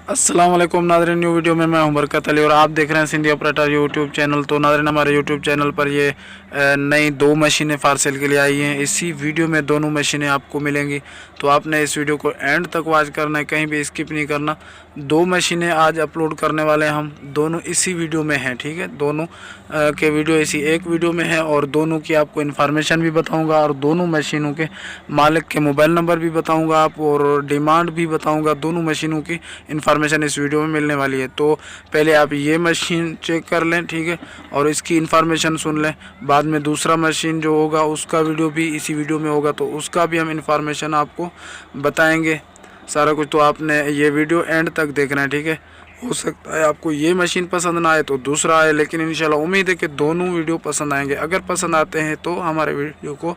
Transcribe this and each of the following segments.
अस्सलाम वालेकुम नाज़रीन, न्यू वीडियो में मैं हूं बरकत अली और आप देख रहे हैं सिंधी ऑपरेटर यूट्यूब चैनल। तो नाज़रीन, हमारे यूट्यूब चैनल पर ये नई 2 मशीनें पार्सल के लिए आई हैं। इसी वीडियो में दोनों मशीनें आपको मिलेंगी, तो आपने इस वीडियो को एंड तक वॉच करना है, कहीं भी स्किप नहीं करना। 2 मशीनें आज अपलोड करने वाले हैं हम, दोनों इसी वीडियो में हैं, ठीक है। दोनों के वीडियो इसी एक वीडियो में है और दोनों की आपको इन्फॉर्मेशन भी बताऊँगा और दोनों मशीनों के मालिक के मोबाइल नंबर भी बताऊँगा आप और डिमांड भी बताऊँगा। दोनों मशीनों की इन्फॉर्मेशन इस वीडियो में मिलने वाली है। तो पहले आप ये मशीन चेक कर लें, ठीक है, और इसकी इन्फॉर्मेशन सुन लें। बाद में दूसरा मशीन जो होगा उसका वीडियो भी इसी वीडियो में होगा, तो उसका भी हम इन्फॉर्मेशन आपको बताएंगे सारा कुछ। तो आपने ये वीडियो एंड तक देखना है, ठीक है। हो सकता है आपको ये मशीन पसंद ना आए तो दूसरा आए, लेकिन इंशाल्लाह उम्मीद है कि दोनों वीडियो पसंद आएंगे। अगर पसंद आते हैं तो हमारे वीडियो को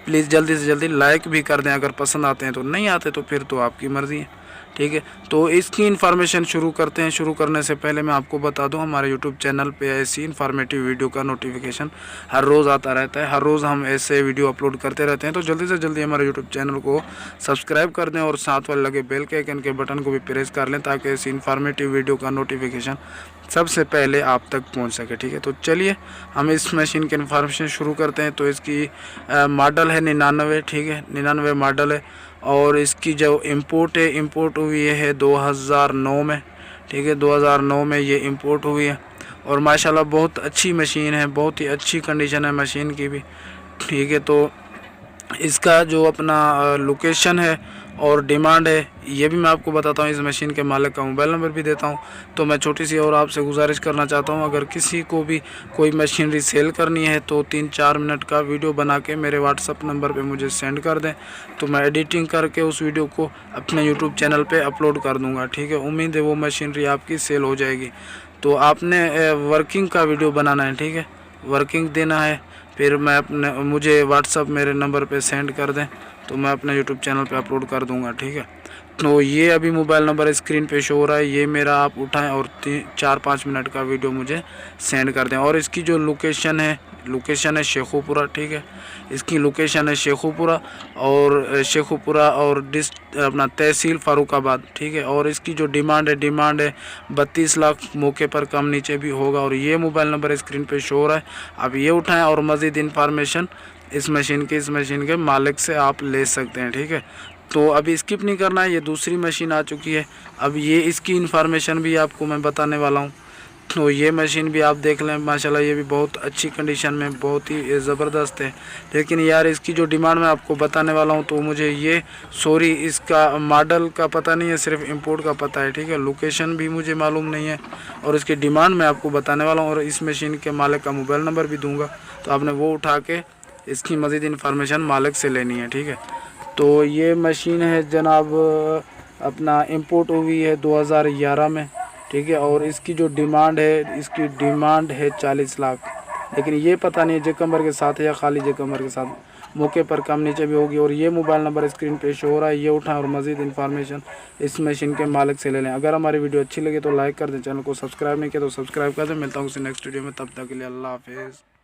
प्लीज़ जल्दी से जल्दी लाइक भी कर दें, अगर पसंद आते हैं तो। नहीं आते तो फिर तो आपकी मर्ज़ी है, ठीक है। तो इसकी इन्फॉर्मेशन शुरू करते हैं। शुरू करने से पहले मैं आपको बता दूं, हमारे यूट्यूब चैनल पे ऐसी इन्फॉर्मेटिव वीडियो का नोटिफिकेशन हर रोज़ आता रहता है। हर रोज़ हम ऐसे वीडियो अपलोड करते रहते हैं, तो जल्दी से जल्दी हमारे यूट्यूब चैनल को सब्सक्राइब कर दें और साथ वाले लगे बेल के आइकन के बटन को भी प्रेस कर लें, ताकि ऐसी इन्फॉर्मेटिव वीडियो का नोटिफिकेशन सबसे पहले आप तक पहुंच सके, ठीक है। तो चलिए हम इस मशीन की इन्फॉर्मेशन शुरू करते हैं। तो इसकी मॉडल है 99, ठीक है, 99 मॉडल है। और इसकी जो इंपोर्ट है, इंपोर्ट हुई है 2009 में, ठीक है। 2009 में ये इंपोर्ट हुई है और माशाल्लाह बहुत अच्छी मशीन है, बहुत ही अच्छी कंडीशन है मशीन की भी, ठीक है। तो इसका जो अपना लोकेशन है और डिमांड है ये भी मैं आपको बताता हूँ। इस मशीन के मालिक का मोबाइल नंबर भी देता हूँ। तो मैं छोटी सी और आपसे गुजारिश करना चाहता हूँ, अगर किसी को भी कोई मशीनरी सेल करनी है तो 3-4 मिनट का वीडियो बना के मेरे व्हाट्सअप नंबर पे मुझे सेंड कर दें, तो मैं एडिटिंग करके उस वीडियो को अपने यूट्यूब चैनल पर अपलोड कर दूँगा, ठीक है। उम्मीद है वो मशीनरी आपकी सेल हो जाएगी। तो आपने वर्किंग का वीडियो बनाना है, ठीक है, वर्किंग देना है। फिर मैं अपने मुझे व्हाट्सअप मेरे नंबर पे सेंड कर दें, तो मैं अपने यूट्यूब चैनल पे अपलोड कर दूंगा, ठीक है। तो ये अभी मोबाइल नंबर स्क्रीन पे शो हो रहा है, ये मेरा आप उठाएं और 4-5 मिनट का वीडियो मुझे सेंड कर दें। और इसकी जो लोकेशन है शेखुपुरा, ठीक है। इसकी लोकेशन है शेखुपुरा और अपना तहसील फ़ारुखाबाद, ठीक है। और इसकी जो डिमांड है 32 लाख, मौके पर कम नीचे भी होगा। और ये मोबाइल नंबर स्क्रीन पे शो हो रहा है, आप ये उठाएं और मज़ीद इन्फॉर्मेशन इस मशीन के मालिक से आप ले सकते हैं, ठीक है। तो अभी स्किप नहीं करना है, ये दूसरी मशीन आ चुकी है। अब ये इसकी इन्फॉर्मेशन भी आपको मैं बताने वाला हूँ। तो ये मशीन भी आप देख लें, माशाल्लाह ये भी बहुत अच्छी कंडीशन में, बहुत ही ज़बरदस्त है। लेकिन यार इसकी जो डिमांड मैं आपको बताने वाला हूँ, तो मुझे ये इसका मॉडल का पता नहीं है, सिर्फ इंपोर्ट का पता है, ठीक है। लोकेशन भी मुझे मालूम नहीं है और इसकी डिमांड मैं आपको बताने वाला हूँ और इस मशीन के मालिक का मोबाइल नंबर भी दूँगा, तो आपने वो उठा के इसकी मज़ीद इन्फॉर्मेशन मालिक से लेनी है, ठीक है। तो ये मशीन है जनाब, अपना इंपोर्ट हुई है 2011 में, ठीक है। और इसकी जो डिमांड है 40 लाख, लेकिन ये पता नहीं जकम्बर के साथ है या खाली जकम्बर के साथ, मौके पर कम नीचे भी होगी। और ये मोबाइल नंबर स्क्रीन पे शो हो रहा है, ये उठाएं और मज़ीद इन्फॉर्मेशन इस मशीन के मालिक से ले लें। अगर हमारी वीडियो अच्छी लगे तो लाइक कर दें, चैनल को सब्सक्राइब नहीं किया तो सब्सक्राइब कर दें। मिलता हूँ किसी नेक्स्ट वीडियो में, तब तक के लिए अल्लाह हाफिज़।